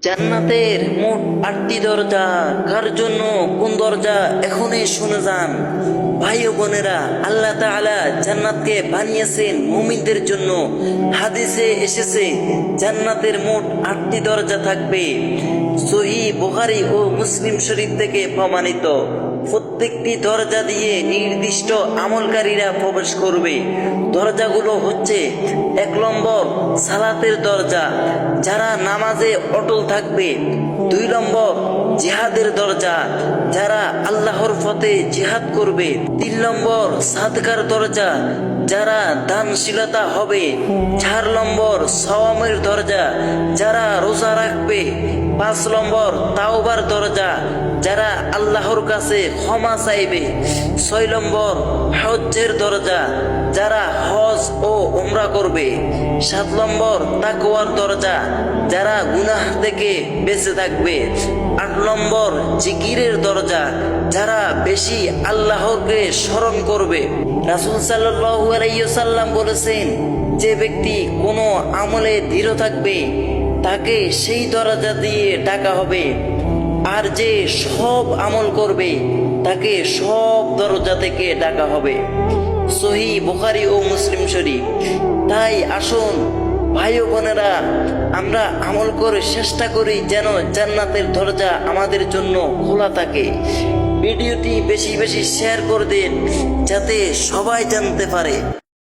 জান্নাতের মোট 8টি দরজা। কার জন্য কোন দরজা এখনই শুনে যান। ভাই ও বোনেরা, আল্লাহ তাআলা জান্নাতকে বানিয়েছেন মুমিনদের জন্য। হাদিসে এসেছে জান্নাতের মোট 8টি দরজা থাকবে। সহিহ বুখারী ও মুসলিম শরীফ থেকে প্রমাণিত। প্রত্যেকটি দরজা দিয়ে নির্দিষ্ট আমলকারীরা প্রবেশ করবে। দরজাগুলো হচ্ছে: 1 নম্বর সালাতের দরজা, যারা নামাজে অটল থাকবে। 2 নম্বর জিহাদের দরজা, যারা আল্লাহর পথে জিহাদ করবে। 3 নম্বর সাদকার দরজা, যারা দানশীলতা হবে। 4 নম্বর সওয়ামের দরজা, যারা রোজা রাখবে। 5 নম্বর তাওবার দরজা, যারা আল্লাহর কাছে ক্ষমা চাইবে। 6 নম্বর হজ্জের দরজা, যারা হজ ও উমরা করবে। 7 নম্বর তাকওয়ার দরজা, যারা গুনাহ থেকে বেঁচে থাকবে। 8 নম্বর জিকিরের দরজা, যারা বেশি আল্লাহকে স্মরণ করবে। রাসূল সাল্লাল্লাহু আলাইহি ওয়াসাল্লাম বলেছেন, যে ব্যক্তি কোনো আমলে দৃঢ় থাকবে তাকে সেই দরজা দিয়ে ডাকা হবে, আর যে সব আমল করবে তাকে সব দরজা থেকে ডাকা হবে। সহিহ বুখারী ও মুসলিম শরীফ। তাই আসুন ভাই ও বোনেরা, আমরা আমল করে চেষ্টা করি যেন জান্নাতের দরজা আমাদের জন্য খোলা থাকে। ভিডিওটি বেশি বেশি শেয়ার করে দিন যাতে সবাই জানতে পারে।